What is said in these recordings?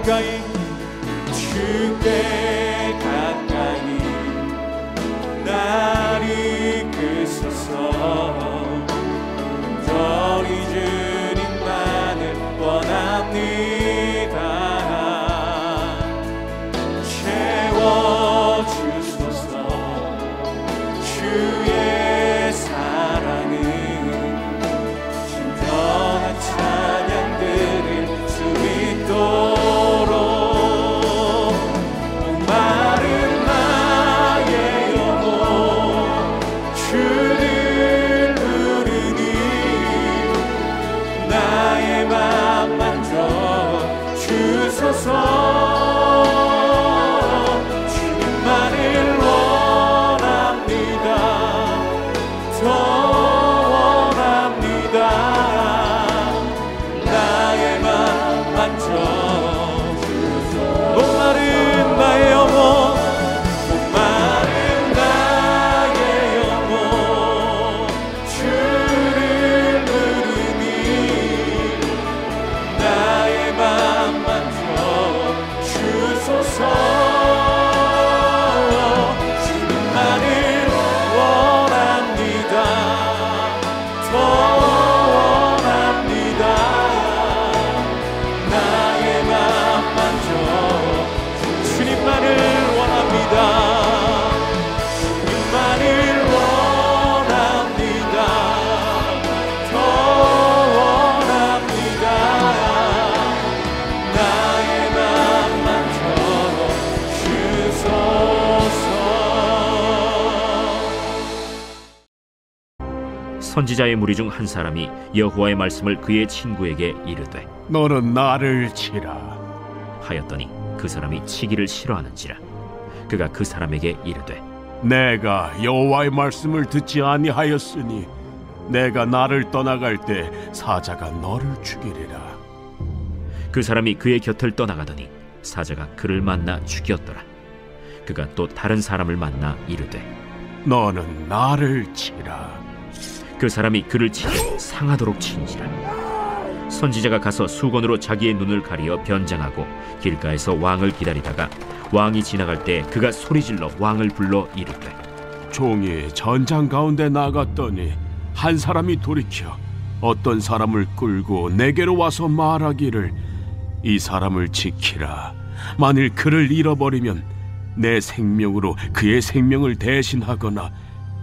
가까이 주께 가까이 날 이끄소서. 온전히 주님만을 원합니다. 채워주소서. 주의 사랑은 신선한 찬양 드릴 수 있도록 목마른 나의 영혼 주를 부르니 나의 맘 만져 주소서. 주님만을 원합니다. 더 원합니다. 나의 맘 만져 목마른 나의 영혼 목마른 나의 영혼 주를 부르니 나의 맘 만져 주소서. 주님만을 원합니다. 더 원합니다. 나의 맘 만져 주님만을 원합니다. 주님만을 원합니다. 더 원합니다. 나의 맘 만져 주소서. 선지자의 무리 중 한 사람이 여호와의 말씀을 그의 친구에게 이르되 너는 나를 치라. 하였더니 그 사람이 치기를 싫어하는지라. 그가 그 사람에게 이르되 내가 여호와의 말씀을 듣지 아니하였으니 내가 나를 떠나갈 때 사자가 너를 죽이리라. 그 사람이 그의 곁을 떠나가더니 사자가 그를 만나 죽였더라. 그가 또 다른 사람을 만나 이르되 너는 나를 치라. 그 사람이 그를 치되 상하도록 친지라. 선지자가 가서 수건으로 자기의 눈을 가리어 변장하고 길가에서 왕을 기다리다가 왕이 지나갈 때 그가 소리질러 왕을 불러 이르되 종이 전장 가운데 나갔더니 한 사람이 돌이켜 어떤 사람을 끌고 내게로 와서 말하기를 이 사람을 지키라. 만일 그를 잃어버리면 내 생명으로 그의 생명을 대신하거나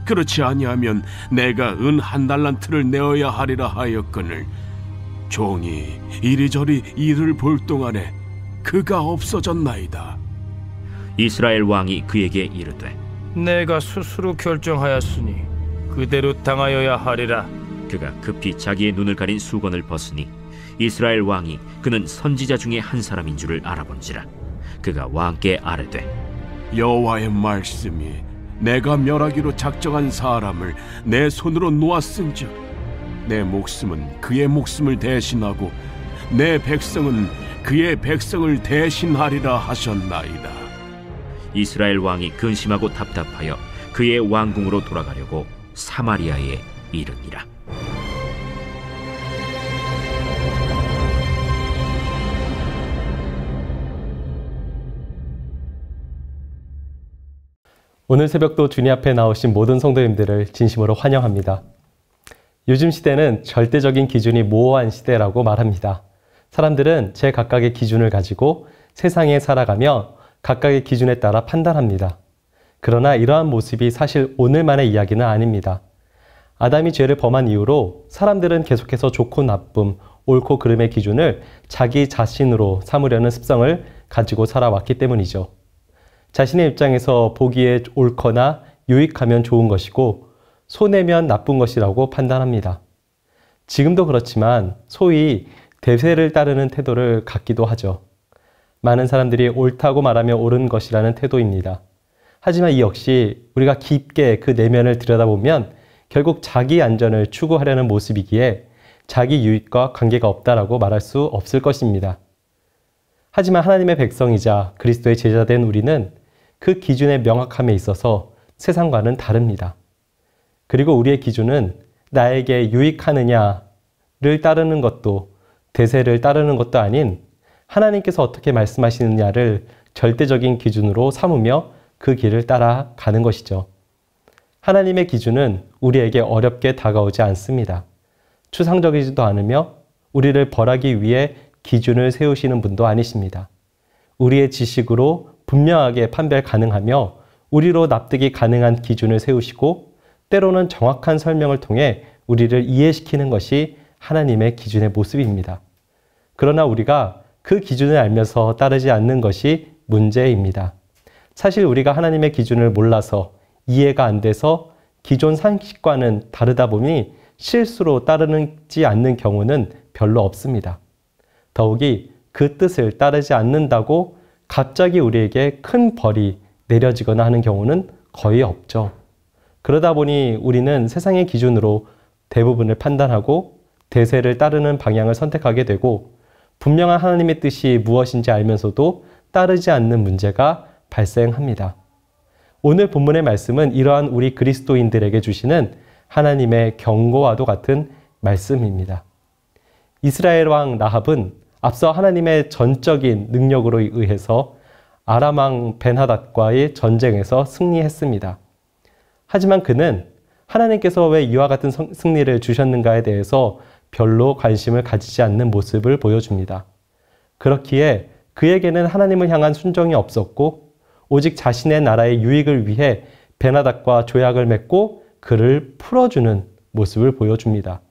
그렇지 아니하면 내가 은 한 달란트를 내어야 하리라 하였거늘 종이 이리저리 이를 볼 동안에 그가 없어졌나이다. 이스라엘 왕이 그에게 이르되 내가 스스로 결정하였으니 그대로 당하여야 하리라. 그가 급히 자기의 눈을 가린 수건을 벗으니 이스라엘 왕이 그는 선지자 중에 한 사람인 줄을 알아본지라. 그가 왕께 아뢰되 여호와의 말씀이 내가 멸하기로 작정한 사람을 내 손으로 놓았은즉 내 목숨은 그의 목숨을 대신하고 내 백성은 그의 백성을 대신하리라 하셨나이다. 이스라엘 왕이 근심하고 답답하여 그의 왕궁으로 돌아가려고 사마리아에 이르니라. 오늘 새벽도 주님 앞에 나오신 모든 성도님들을 진심으로 환영합니다. 요즘 시대는 절대적인 기준이 모호한 시대라고 말합니다. 사람들은 제각각의 기준을 가지고 세상에 살아가며 각각의 기준에 따라 판단합니다. 그러나 이러한 모습이 사실 오늘만의 이야기는 아닙니다. 아담이 죄를 범한 이후로 사람들은 계속해서 좋고 나쁨, 옳고 그름의 기준을 자기 자신으로 삼으려는 습성을 가지고 살아왔기 때문이죠. 자신의 입장에서 보기에 옳거나 유익하면 좋은 것이고 손해면 나쁜 것이라고 판단합니다. 지금도 그렇지만 소위 대세를 따르는 태도를 갖기도 하죠. 많은 사람들이 옳다고 말하면 옳은 것이라는 태도입니다. 하지만 이 역시 우리가 깊게 그 내면을 들여다보면 결국 자기 안전을 추구하려는 모습이기에 자기 유익과 관계가 없다라고 말할 수 없을 것입니다. 하지만 하나님의 백성이자 그리스도의 제자된 우리는 그 기준의 명확함에 있어서 세상과는 다릅니다. 그리고 우리의 기준은 나에게 유익하느냐를 따르는 것도 대세를 따르는 것도 아닌 하나님께서 어떻게 말씀하시느냐를 절대적인 기준으로 삼으며 그 길을 따라가는 것이죠. 하나님의 기준은 우리에게 어렵게 다가오지 않습니다. 추상적이지도 않으며 우리를 벌하기 위해 기준을 세우시는 분도 아니십니다. 우리의 지식으로 분명하게 판별 가능하며 우리로 납득이 가능한 기준을 세우시고 때로는 정확한 설명을 통해 우리를 이해시키는 것이 하나님의 기준의 모습입니다. 그러나 우리가 그 기준을 알면서 따르지 않는 것이 문제입니다. 사실 우리가 하나님의 기준을 몰라서 이해가 안 돼서 기존 상식과는 다르다 보니 실수로 따르지 않는 경우는 별로 없습니다. 더욱이 그 뜻을 따르지 않는다고 갑자기 우리에게 큰 벌이 내려지거나 하는 경우는 거의 없죠. 그러다 보니 우리는 세상의 기준으로 대부분을 판단하고 대세를 따르는 방향을 선택하게 되고 분명한 하나님의 뜻이 무엇인지 알면서도 따르지 않는 문제가 발생합니다. 오늘 본문의 말씀은 이러한 우리 그리스도인들에게 주시는 하나님의 경고와도 같은 말씀입니다. 이스라엘 왕 라합은 앞서 하나님의 전적인 능력으로 의해서 아람 왕 벤하닷과의 전쟁에서 승리했습니다. 하지만 그는 하나님께서 왜 이와 같은 승리를 주셨는가에 대해서 별로 관심을 가지지 않는 모습을 보여줍니다. 그렇기에 그에게는 하나님을 향한 순종이 없었고 오직 자신의 나라의 유익을 위해 벤하닷과 조약을 맺고 그를 풀어주는 모습을 보여줍니다.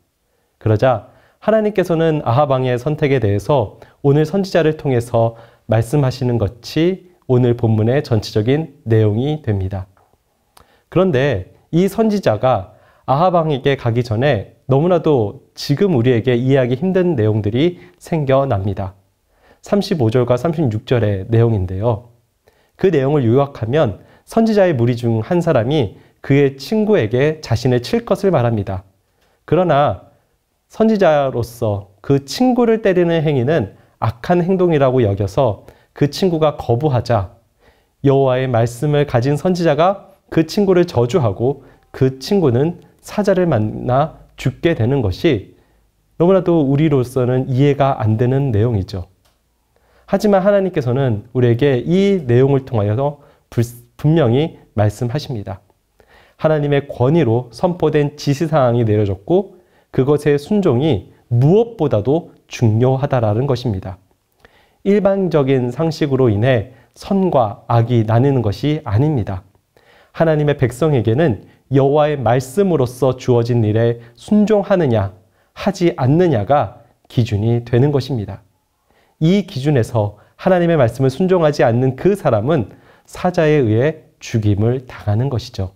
그러자 하나님께서는 아합 왕의 선택에 대해서 오늘 선지자를 통해서 말씀하시는 것이 오늘 본문의 전체적인 내용이 됩니다. 그런데 이 선지자가 아합 왕에게 가기 전에 너무나도 지금 우리에게 이해하기 힘든 내용들이 생겨납니다. 35절과 36절의 내용인데요. 그 내용을 요약하면 선지자의 무리 중 한 사람이 그의 친구에게 자신을 칠 것을 말합니다. 그러나 선지자로서 그 친구를 때리는 행위는 악한 행동이라고 여겨서 그 친구가 거부하자 여호와의 말씀을 가진 선지자가 그 친구를 저주하고 그 친구는 사자를 만나 죽게 되는 것이 너무나도 우리로서는 이해가 안 되는 내용이죠. 하지만 하나님께서는 우리에게 이 내용을 통하여서 분명히 말씀하십니다. 하나님의 권위로 선포된 지시사항이 내려졌고 그것의 순종이 무엇보다도 중요하다라는 것입니다. 일반적인 상식으로 인해 선과 악이 나뉘는 것이 아닙니다. 하나님의 백성에게는 여호와의 말씀으로서 주어진 일에 순종하느냐 하지 않느냐가 기준이 되는 것입니다. 이 기준에서 하나님의 말씀을 순종하지 않는 그 사람은 사자에 의해 죽임을 당하는 것이죠.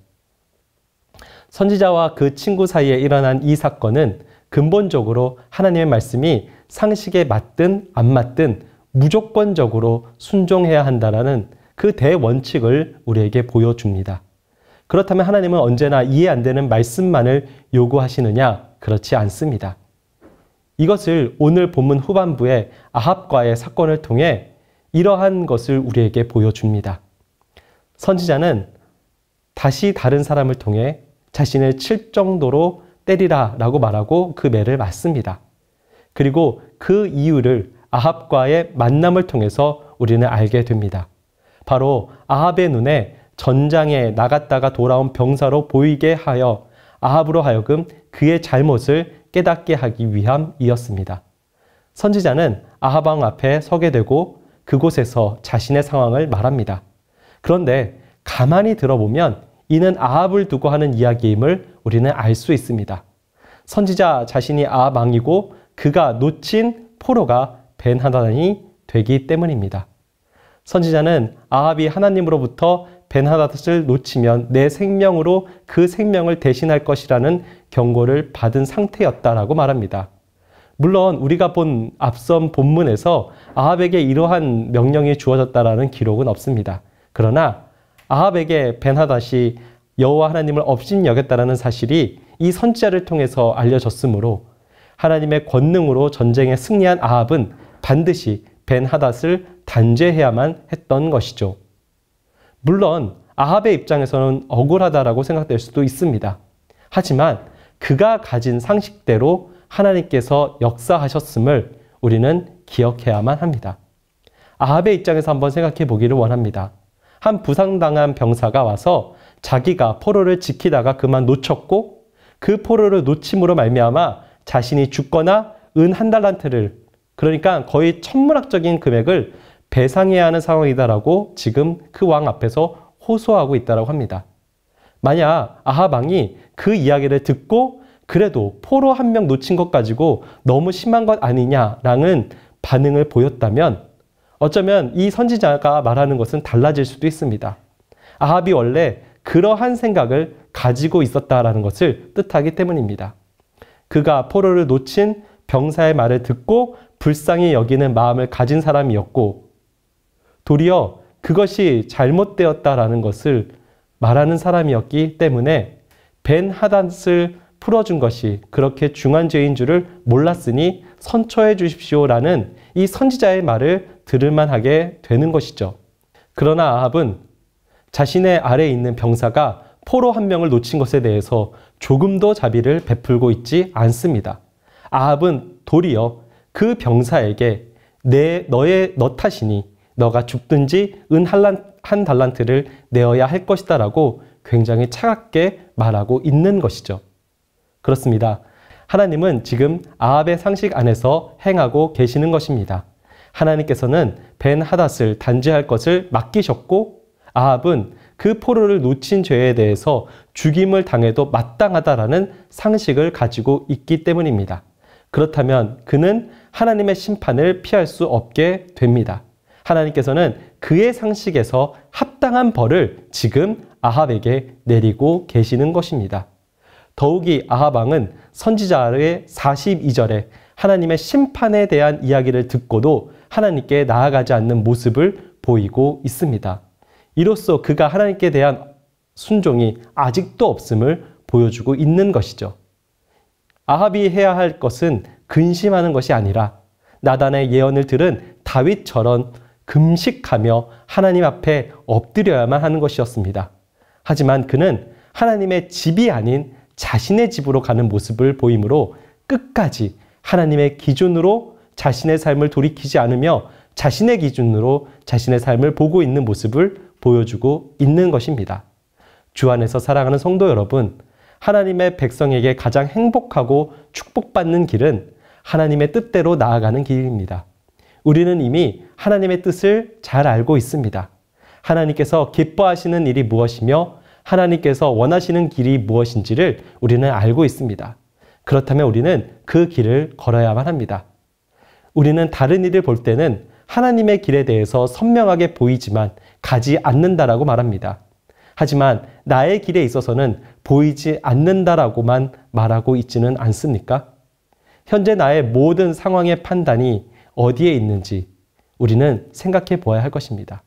선지자와 그 친구 사이에 일어난 이 사건은 근본적으로 하나님의 말씀이 상식에 맞든 안 맞든 무조건적으로 순종해야 한다는 그 대원칙을 우리에게 보여줍니다. 그렇다면 하나님은 언제나 이해 안 되는 말씀만을 요구하시느냐? 그렇지 않습니다. 이것을 오늘 본문 후반부에 아합과의 사건을 통해 이러한 것을 우리에게 보여줍니다. 선지자는 다시 다른 사람을 통해 자신을 칠 정도로 때리라 라고 말하고 그 매를 맞습니다. 그리고 그 이유를 아합과의 만남을 통해서 우리는 알게 됩니다. 바로 아합의 눈에 전장에 나갔다가 돌아온 병사로 보이게 하여 아합으로 하여금 그의 잘못을 깨닫게 하기 위함이었습니다. 선지자는 아합 왕 앞에 서게 되고 그곳에서 자신의 상황을 말합니다. 그런데 가만히 들어보면 이는 아합을 두고 하는 이야기임을 우리는 알 수 있습니다. 선지자 자신이 아합 왕이고 그가 놓친 포로가 벤하닷이 되기 때문입니다. 선지자는 아합이 하나님으로부터 벤하닷을 놓치면 내 생명으로 그 생명을 대신할 것이라는 경고를 받은 상태였다라고 말합니다. 물론 우리가 본 앞선 본문에서 아합에게 이러한 명령이 주어졌다라는 기록은 없습니다. 그러나 아합에게 벤하닷이 여호와 하나님을 업신여겼다라는 사실이 이 선지자를 통해서 알려졌으므로 하나님의 권능으로 전쟁에 승리한 아합은 반드시 벤하닷을 단죄해야만 했던 것이죠. 물론 아합의 입장에서는 억울하다라고 생각될 수도 있습니다. 하지만 그가 가진 상식대로 하나님께서 역사하셨음을 우리는 기억해야만 합니다. 아합의 입장에서 한번 생각해 보기를 원합니다. 한 부상당한 병사가 와서 자기가 포로를 지키다가 그만 놓쳤고 그 포로를 놓침으로 말미암아 자신이 죽거나 은 1달란트를, 그러니까 거의 천문학적인 금액을 배상해야 하는 상황이다라고 지금 그 왕 앞에서 호소하고 있다고 합니다. 만약 아합 왕이 그 이야기를 듣고 그래도 포로 1명 놓친 것 가지고 너무 심한 것 아니냐라는 반응을 보였다면 어쩌면 이 선지자가 말하는 것은 달라질 수도 있습니다. 아합이 원래 그러한 생각을 가지고 있었다라는 것을 뜻하기 때문입니다. 그가 포로를 놓친 병사의 말을 듣고 불쌍히 여기는 마음을 가진 사람이었고 도리어 그것이 잘못되었다라는 것을 말하는 사람이었기 때문에 벤 하닷을 풀어준 것이 그렇게 중한 죄인 줄을 몰랐으니 선처해 주십시오라는 이 선지자의 말을 들을만 하게 되는 것이죠. 그러나 아합은 자신의 아래에 있는 병사가 포로 1명을 놓친 것에 대해서 조금도 자비를 베풀고 있지 않습니다. 아합은 도리어 그 병사에게 너 탓이니 너가 죽든지 은 1달란트를 내어야 할 것이다 라고 굉장히 차갑게 말하고 있는 것이죠. 그렇습니다. 하나님은 지금 아합의 상식 안에서 행하고 계시는 것입니다. 하나님께서는 벤 하닷을 단죄할 것을 맡기셨고 아합은 그 포로를 놓친 죄에 대해서 죽임을 당해도 마땅하다라는 상식을 가지고 있기 때문입니다. 그렇다면 그는 하나님의 심판을 피할 수 없게 됩니다. 하나님께서는 그의 상식에서 합당한 벌을 지금 아합에게 내리고 계시는 것입니다. 더욱이 아합 왕은 선지자의 42절에 하나님의 심판에 대한 이야기를 듣고도 하나님께 나아가지 않는 모습을 보이고 있습니다. 이로써 그가 하나님께 대한 순종이 아직도 없음을 보여주고 있는 것이죠. 아합이 해야 할 것은 근심하는 것이 아니라 나단의 예언을 들은 다윗처럼 금식하며 하나님 앞에 엎드려야만 하는 것이었습니다. 하지만 그는 하나님의 집이 아닌 자신의 집으로 가는 모습을 보이므로 끝까지 하나님의 기준으로 자신의 삶을 돌이키지 않으며 자신의 기준으로 자신의 삶을 보고 있는 모습을 보여주고 있는 것입니다. 주 안에서 사랑하는 성도 여러분, 하나님의 백성에게 가장 행복하고 축복받는 길은 하나님의 뜻대로 나아가는 길입니다. 우리는 이미 하나님의 뜻을 잘 알고 있습니다. 하나님께서 기뻐하시는 일이 무엇이며 하나님께서 원하시는 길이 무엇인지를 우리는 알고 있습니다. 그렇다면 우리는 그 길을 걸어야만 합니다. 우리는 다른 일을 볼 때는 하나님의 길에 대해서 선명하게 보이지만 가지 않는다라고 말합니다. 하지만 나의 길에 있어서는 보이지 않는다라고만 말하고 있지는 않습니까? 현재 나의 모든 상황의 판단이 어디에 있는지 우리는 생각해 보아야 할 것입니다.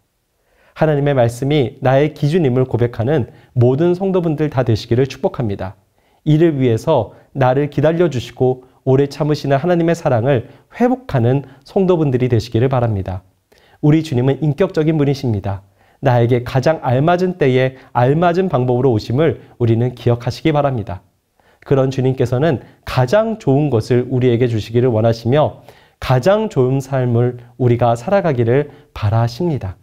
하나님의 말씀이 나의 기준임을 고백하는 모든 성도분들 다 되시기를 축복합니다. 이를 위해서 나를 기다려주시고 오래 참으시는 하나님의 사랑을 회복하는 성도분들이 되시기를 바랍니다. 우리 주님은 인격적인 분이십니다. 나에게 가장 알맞은 때에 알맞은 방법으로 오심을 우리는 기억하시기 바랍니다. 그런 주님께서는 가장 좋은 것을 우리에게 주시기를 원하시며 가장 좋은 삶을 우리가 살아가기를 바라십니다.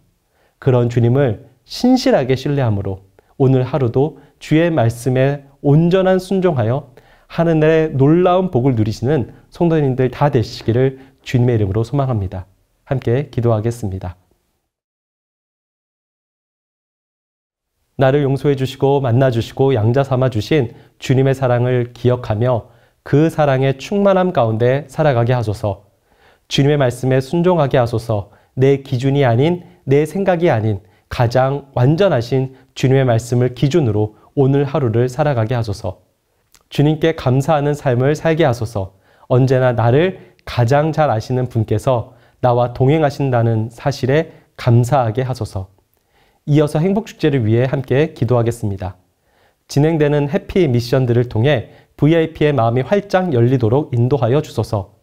그런 주님을 신실하게 신뢰함으로 오늘 하루도 주의 말씀에 온전한 순종하여 하늘의 놀라운 복을 누리시는 성도님들 다 되시기를 주님의 이름으로 소망합니다. 함께 기도하겠습니다. 나를 용서해 주시고 만나 주시고 양자 삼아 주신 주님의 사랑을 기억하며 그 사랑의 충만함 가운데 살아가게 하소서. 주님의 말씀에 순종하게 하소서. 내 기준이 아닌 내 생각이 아닌 가장 완전하신 주님의 말씀을 기준으로 오늘 하루를 살아가게 하소서. 주님께 감사하는 삶을 살게 하소서. 언제나 나를 가장 잘 아시는 분께서 나와 동행하신다는 사실에 감사하게 하소서. 이어서 행복축제를 위해 함께 기도하겠습니다. 진행되는 해피 미션들을 통해 VIP의 마음이 활짝 열리도록 인도하여 주소서.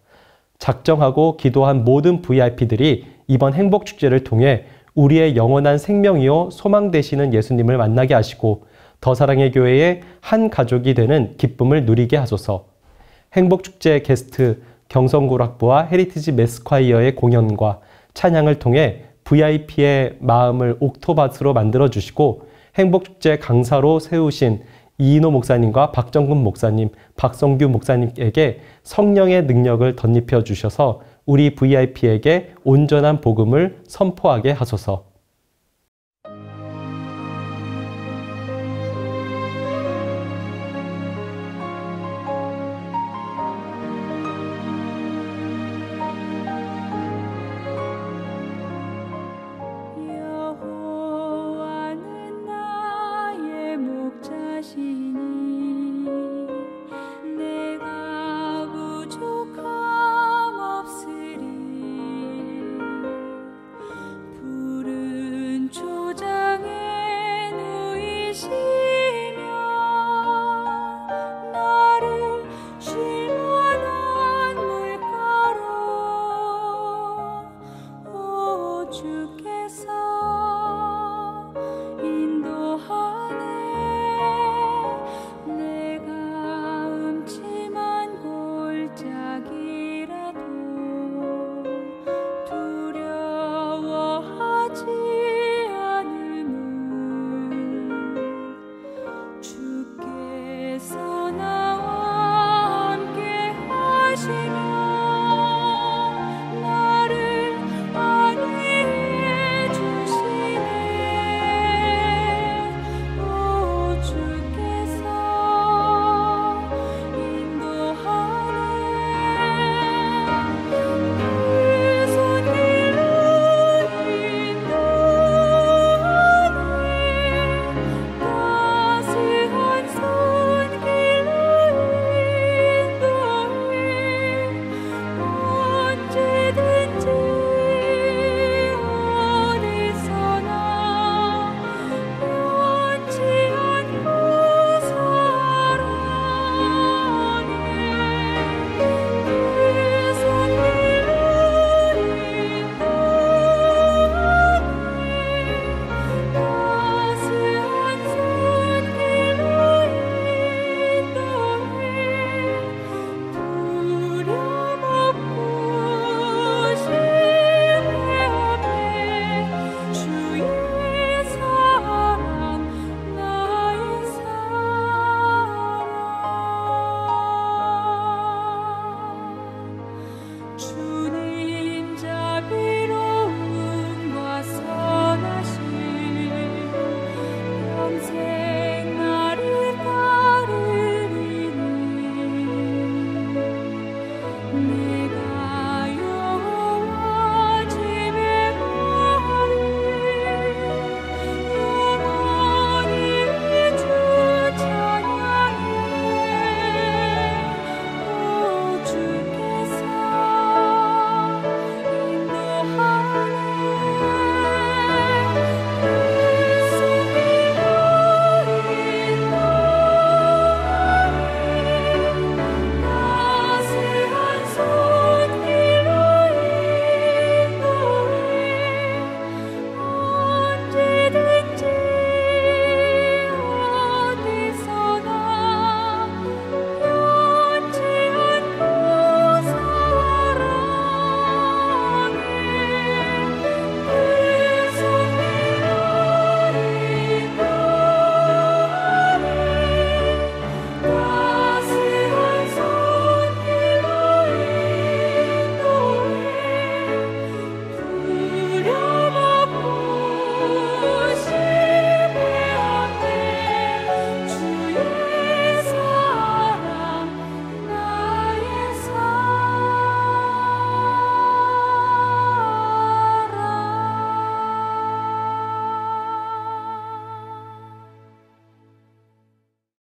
작정하고 기도한 모든 VIP들이 이번 행복축제를 통해 우리의 영원한 생명이요 소망 되시는 예수님을 만나게 하시고 더 사랑의 교회의 한 가족이 되는 기쁨을 누리게 하소서. 행복축제 게스트 경성고락부와 헤리티지 매스콰이어의 공연과 찬양을 통해 VIP의 마음을 옥토밭으로 만들어 주시고 행복축제 강사로 세우신 이인호 목사님과 박정근 목사님, 박성규 목사님에게 성령의 능력을 덧입혀 주셔서 우리 VIP에게 온전한 복음을 선포하게 하소서.